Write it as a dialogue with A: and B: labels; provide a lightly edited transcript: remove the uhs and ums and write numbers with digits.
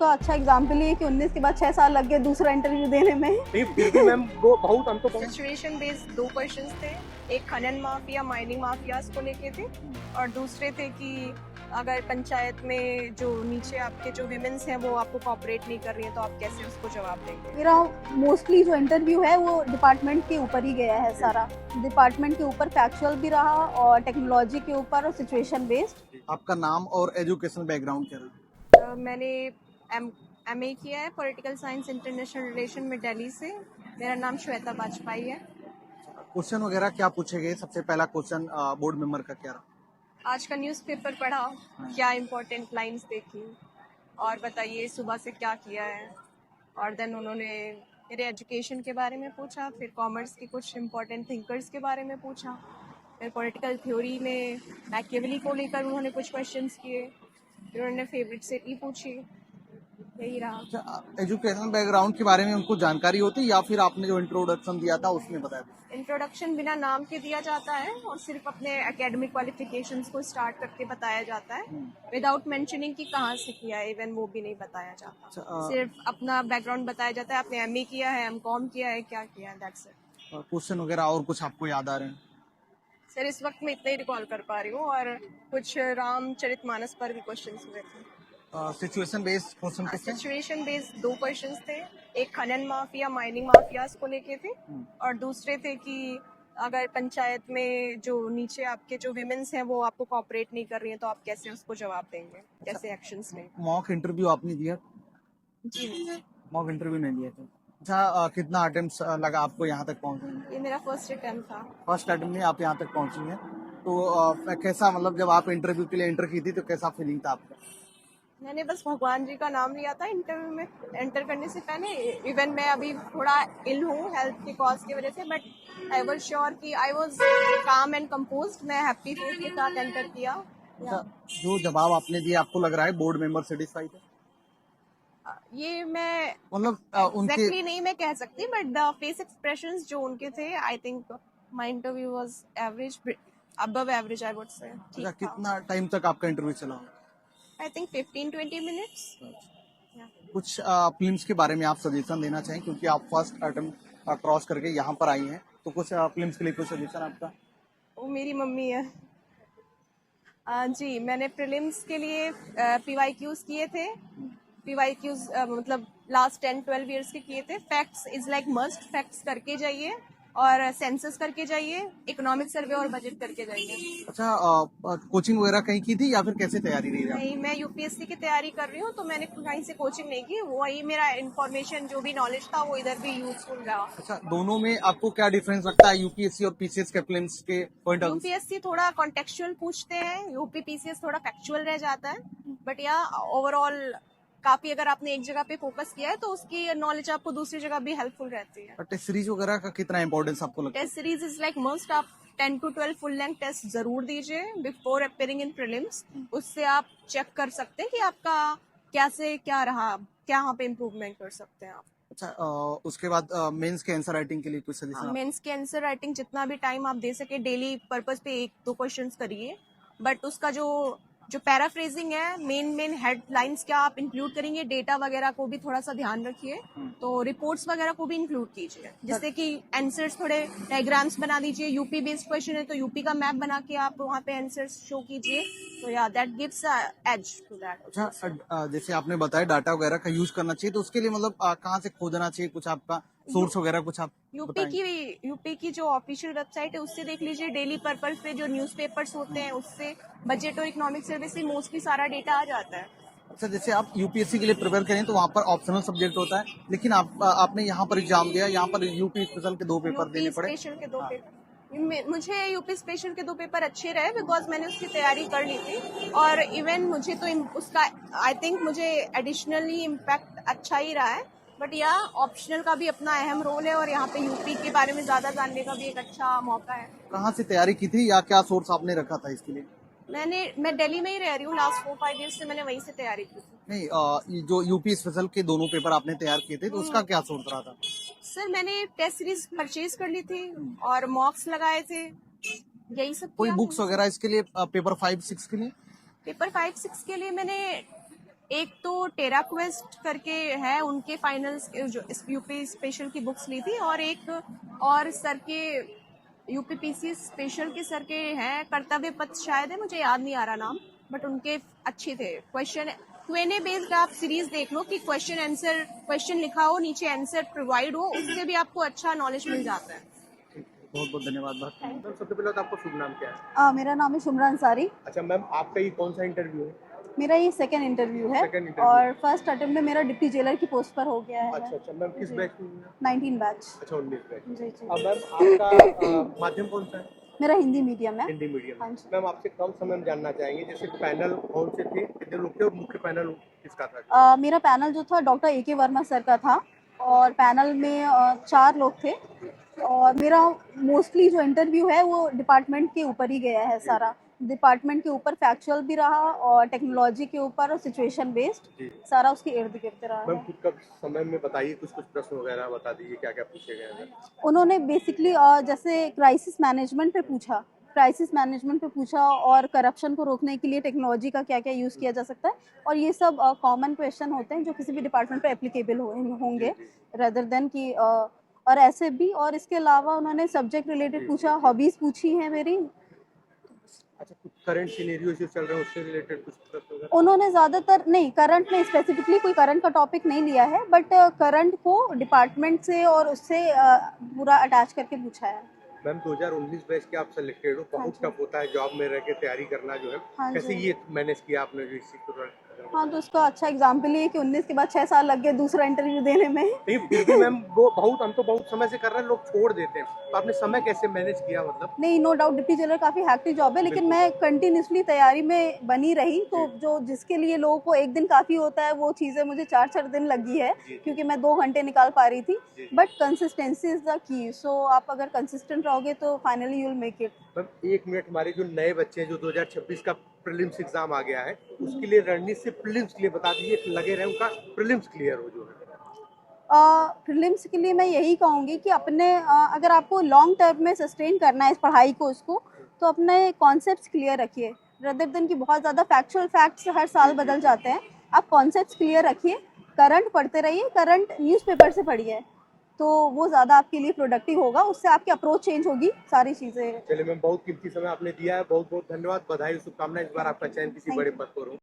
A: तो अच्छा एग्जाम्पल ये कि 19 के बाद 6 साल लग गए दूसरा इंटरव्यू देने में।
B: नहीं फिर भी मैम वो बहुत हम तो
C: सिचुएशन बेस्ड दो क्वेश्चंस थे। एक खनन माफिया माइनिंग माफियाज को लेके थे और दूसरे थे कि अगर पंचायत में जो नीचे आपके जो विमेंस हैं वो आपको कोऑपरेट नहीं कर रही हैं तो आप कैसे उसको जवाब देंगे।
A: मेरा मोस्टली जो इंटरव्यू है वो डिपार्टमेंट के ऊपर ही गया है सारा। डिपार्टमेंट के ऊपर फैक्चुअल भी रहा और टेक्नोलॉजी के ऊपर और सिचुएशन बेस्ड।
D: आपका नाम और एजुकेशन बैकग्राउंड क्या रहा?
C: मैंने MA किया है पॉलिटिकल साइंस इंटरनेशनल रिलेशन में दिल्ली से। मेरा नाम श्वेता वाजपेयी है।
D: क्वेश्चन वगैरह क्या पूछे गए? सबसे पहला क्वेश्चन बोर्ड मेंबर का क्या रहा?
C: आज का न्यूज़पेपर पढ़ा, क्या इम्पोर्टेंट लाइंस देखी और बताइए सुबह से क्या किया है। और देन उन्होंने मेरे एजुकेशन के बारे में पूछा, फिर कॉमर्स के कुछ इम्पोर्टेंट थिंकर्स के बारे में पूछा, फिर पॉलिटिकल थ्योरी में मैकियावेली को लेकर उन्होंने कुछ क्वेश्चंस किए, फिर उन्होंने फेवरेट सिटी पूछी। यही रहा।
D: एजुकेशन बैकग्राउंड के बारे में उनको जानकारी होती या फिर आपने जो इंट्रोडक्शन दिया था उसमें बताया?
C: इंट्रोडक्शन बिना नाम के दिया जाता है और सिर्फ अपने एकेडमिक क्वालिफिकेशंस को स्टार्ट करके बताया जाता है विदाउट मेंशनिंग कि कहाँ से किया है। इवन वो भी नहीं बताया जाता, सिर्फ अपना बैकग्राउंड बताया जाता है। आपने MA किया है, MCOM किया है, क्या किया है, दैट्स इट।
D: क्वेश्चन वगैरह और कुछ आपको याद आ रहे हैं?
C: सर इस वक्त मैं इतना ही रिकॉल कर पा रही हूँ और कुछ रामचरितमानस पर भी क्वेश्चन हुए थे।
D: Situation based question
C: situation based दो क्वेश्चंस थे। एक खनन माफिया माइनिंग माफियाज को लेके थे और दूसरे थे कि अगर पंचायत में जो नीचे आपके जो विमेंस हैं वो आपको कोऑपरेट नहीं कर रही हैं तो आप कैसे उसको जवाब देंगे, कैसे एक्शंस लेंगे।
D: मॉक इंटरव्यू आपने दिया?
C: जी
D: मॉक इंटरव्यू नहीं दिया था। अच्छा, कितना अटेम्प्ट लगा आपको यहाँ तक पहुँचने में?
C: ये मेरा फर्स्ट अटेम्प्ट था।
D: फर्स्ट अटेम्प्ट में आप यहाँ तक पहुँची हैं, तो कैसा, मतलब जब आप इंटरव्यू के लिए एंटर की थी तो कैसा फीलिंग था आपका?
C: मैंने बस भगवान जी का नाम लिया था इंटरव्यू में एंटर करने से पहले। इवन मैं अभी थोड़ा इल हूँ हेल्थ के कॉज की वजह से, बट आई वाज श्योर कि आई वाज काम एंड कंपोज्ड। मैं हैप्पी फील के साथ एंटर किया।
D: अच्छा, जो जवाब आपने दिया आपको लग रहा है बोर्ड मेंबर सेटिस्फाइड है?
C: ये मैं
D: मतलब उनके
C: एग्जैक्टली नहीं मैं कह सकती, बट द फेस एक्सप्रेशंस जो उनके थे, I think my interview was average, above average I would say.
D: अच्छा, कितना टाइम तक आपका इंटरव्यू चला?
C: I think 15-20 minutes.
D: कुछ फिल्म्स के बारे में आप सजेशन देना चाहें, क्योंकि आप फर्स्ट अटेम्प्ट क्रॉस करके यहाँ पर आई हैं, तो कुछ फिल्म्स के लिए कुछ सजेशन आपका?
C: वो मेरी मम्मी है। जी मैंने प्रीलिम्स के लिए PYQs किए थे। PYQs मतलब लास्ट 10-12 ईयर्स के किए थे। Facts is like must, facts करके जाइए और सेंसस करके जाइए, इकोनॉमिक सर्वे और बजट करके जाइए।
D: अच्छा, कोचिंग वगैरह कहीं की थी या फिर कैसे तैयारी रही?
C: नहीं, मैं UPSC की तैयारी कर रही हूँ तो मैंने कहीं से कोचिंग नहीं की। वही मेरा इन्फॉर्मेशन जो भी नॉलेज था वो इधर भी यूजफुल रहा।
D: अच्छा, दोनों में आपको क्या डिफरेंस लगता है, यूपीएससी और पीसीएस के फिल्म्स के पॉइंट ऑफ?
C: UPSC थोड़ा कॉन्टेक्चुअल पूछते हैं, UP PCS थोड़ा फैक्चुअल रह जाता है, बट या ओवरऑल काफी अगर आपने एक जगह पे फोकस किया है तो उसकी नॉलेज आपको दूसरी जगह भी हेल्पफुल रहती है।
D: टेस्ट सीरीज वगैरह का कितना इंपॉर्टेंस आपको लगता है?
C: Test series is like must. आप 10 to 12 फुल लेंथ टेस्ट जरूर दीजिए बिफोर अपेयरिंग इन प्रीलिम्स। उससे आप चेक कर सकते हैं कि आपका क्या से क्या रहा, क्या यहाँ पे इम्प्रूवमेंट कर सकते हैं आप।
D: अच्छा, उसके बाद मेंस के आंसर राइटिंग के लिए कुछ सजेशन?
C: मेंस के आंसर राइटिंग जितना भी टाइम आप दे सके, डेली पर्पस पे 1-2 क्वेश्चंस करिए, बट उसका जो पैराफ्रेजिंग है, मेन हेडलाइंस क्या आप इंक्लूड करेंगे, डेटा वगैरह को भी थोड़ा सा ध्यान रखिए। तो रिपोर्ट्स वगैरह को भी इंक्लूड कीजिए, जिससे कि आंसर्स थोड़े डायग्राम्स बना दीजिए। यूपी बेस्ड क्वेश्चन है तो यूपी का मैप बना के आप वहाँ पे आंसर्स शो कीजिए, तो या that gives edge to that.
D: अच्छा, जैसे आपने बताया डाटा वगैरह का यूज करना चाहिए, तो उसके लिए मतलब कहाँ से खोजना चाहिए, कुछ आपका सोर्स वगैरह कुछ आप
C: यूपी की जो ऑफिशियल वेबसाइट है उससे देख लीजिए। डेली पर्पल पे जो न्यूज़पेपर्स होते हैं उससे, बजट और इकोनॉमिक सर्वे से मोस्टली सारा डेटा आ जाता है।
D: अच्छा, जैसे आप यूपीएससी के लिए प्रिपेयर करें तो वहाँ पर ऑप्शनल सब्जेक्ट होता है, लेकिन आपने यहाँ पर एग्जाम दिया, यहाँ पर यूपी स्पेशल के 2 पेपर देने पड़े।
C: स्पेशल के 2 पेपर, मुझे यूपी स्पेशल के 2 पेपर अच्छे रहे बिकॉज मैंने उसकी तैयारी कर ली थी। और इवन मुझे तो उसका आई थिंक मुझे एडिशनली इम्पैक्ट अच्छा ही रहा है, बट या ऑप्शनल का भी अपना अहम रोल है और यहाँ पे यूपी के बारे में ज्यादा जानने का भी एक अच्छा मौका है।
D: कहाँ से तैयारी की थी या क्या सोर्स आपने रखा था इसके लिए?
C: मैं दिल्ली में ही रह रही हूँ लास्ट 4-5 ईयर्स से, मैंने वहीं से तैयारी की थी।
D: नहीं, ये जो यूपी स्पेशल के दोनों पेपर आपने तैयार किए थे तो उसका क्या सोर्स रहा था?
C: सर मैंने टेस्ट सीरीज परचेज कर ली थी और मॉक्स लगाए थे, यही सब
D: कोई
C: किया।
D: बुक्स वगैरह इसके लिए पेपर 5-6 के लिए?
C: पेपर 5-6 के लिए मैंने एक तो टेरा क्वेस्ट करके है, उनके फाइनल्स जो यूपी स्पेशल की बुक्स ली थी, और एक और सर के यूपीपीसी स्पेशल के सर के हैं, कर्तव्य पथ शायद है, मुझे याद नहीं आ रहा नाम, बट उनके अच्छे थे। क्वेश्चन क्वेने बेस्ड आप सीरीज देख लो कि क्वेश्चन आंसर, क्वेश्चन लिखा हो, नीचे आंसर प्रोवाइड हो, उससे भी आपको अच्छा नॉलेज मिल जाता है।
D: बहुत बहुत धन्यवाद बात करने के लिए।
B: मैम सबसे पहले तो आपका शुभ नाम क्या है?
A: मेरा नाम है शुमरा अंसारी।
B: अच्छा मैम, आपका ये कौन सा इंटरव्यू है?
A: मेरा ये सेकंड इंटरव्यू है
B: Second interview।
A: और फर्स्ट अटेम्प्ट में मेरा डिप्टी जेलर की पोस्ट पर हो गया है।
B: अच्छा अच्छा मैम, किस
A: जी।
B: बैच में हुई है?
A: 19 बैच।
B: अच्छा 19 बैच।
A: जी जी।
B: अब मैम आपका माध्यम कौन सा है?
A: मेरा हिंदी मीडियम है।
B: हिंदी मीडियम।
A: हाँ जी।
B: मैम आपसे कम समय में जानना चाहेंगे, जैसे पैनल कौन से थे, कितने लोग थे और मुख्य पैनल किसका था?
A: मेरा पैनल जो था डॉक्टर ए के वर्मा सर का था, और पैनल में 4 लोग थे, और मेरा मोस्टली जो इंटरव्यू है वो डिपार्टमेंट के ऊपर ही गया है सारा। डिपार्टमेंट के ऊपर फैक्चुअल भी रहा और टेक्नोलॉजी के ऊपर और सिचुएशन बेस्ड
B: जी।
A: सारा उसके इर्द गिर्द रहा
B: मैम
A: है।
B: खुद का समय में बताइए, कुछ कुछ प्रश्न वगैरह बता दीजिए, क्या क्या पूछे गए हैं?
A: उन्होंने बेसिकली जैसे क्राइसिस मैनेजमेंट पे पूछा, और करप्शन को रोकने के लिए टेक्नोलॉजी का क्या क्या यूज़ किया जा सकता है, और ये सब कॉमन क्वेश्चन होते हैं जो किसी भी डिपार्टमेंट पे एप्लीकेबल होंगे रेदर देन कि और ऐसे भी। और इसके अलावा उन्होंने सब्जेक्ट रिलेटेड पूछा, हॉबीज़ पूछी हैं मेरी।
B: अच्छा, कुछ करंट सिनेरियो जो चल रहे हैं उससे रिलेटेड कुछ प्रश्न वगैरह?
A: उन्होंने ज़्यादातर नहीं, करंट में स्पेसिफिकली कोई करंट का टॉपिक नहीं लिया है, बट करंट को डिपार्टमेंट से और उससे पूरा अटैच करके पूछा है।
B: मैम 2019 बैच के आप सिलेक्टेड हो, बहुत टफ होता है जॉब में रह के तैयारी करना जो है,
A: हाँ
B: कैसे
A: जी।
B: ये मैनेज किया आपने जो इस चीज़ को?
A: हाँ, तो उसका अच्छा एग्जाम्पल ये है कि 19 के बाद 6 साल लग गए दूसरा इंटरव्यू देने में।
B: नहीं फिर भी मैम वो बहुत, हम तो बहुत समय से कर रहे हैं, लोग छोड़ देते हैं, तो आपने समय कैसे मैनेज किया मतलब?
A: नहीं, नो डाउट डिप्टी जेलर काफ़ी हैक्टिक जॉब है, लेकिन मैं कंटिन्यूसली तैयारी में बनी रही, तो जो जिसके लिए लोगों को एक दिन काफ़ी होता है, वो चीज़ें मुझे 4-4 दिन लगी है, क्योंकि मैं 2 घंटे निकाल पा रही थी। But consistency is the key, सो आप अगर कंसिस्टेंट रहोगे तो finally you will make it.
B: Ma'am 1 minute, हमारे जो नए बच्चे हैं, जो 2026 का प्रीलिम्स एग्जाम आ गया है, उसके लिए रणनीति से प्रीलिम्स के लिए बता दीजिए, लगे रहे उनका प्रीलिम्स क्लियर हो जो है।
A: प्रीलिम्स के लिए मैं यही कहूँगी कि अपने अगर आपको लॉन्ग टर्म में सस्टेन करना है इस पढ़ाई को, उसको, तो अपने कॉन्सेप्ट्स क्लियर रखिए, रदर देन कि बहुत ज़्यादा फैक्चुअल फैक्ट्स हर साल बदल जाते हैं। आप कॉन्सेप्ट्स क्लियर रखिए, करंट पढ़ते रहिए, करंट न्यूज़पेपर से पढ़िए, तो वो ज़्यादा आपके लिए प्रोडक्टिव होगा, उससे आपकी अप्रोच चेंज होगी, सारी चीज़ें।
B: चलिए मैम, बहुत कीमती समय आपने दिया है, बहुत बहुत धन्यवाद, बधाई, शुभकामनाएं, इस बार आपका चयन किसी
A: Thank
B: बड़े
A: you।
B: पद पर हो।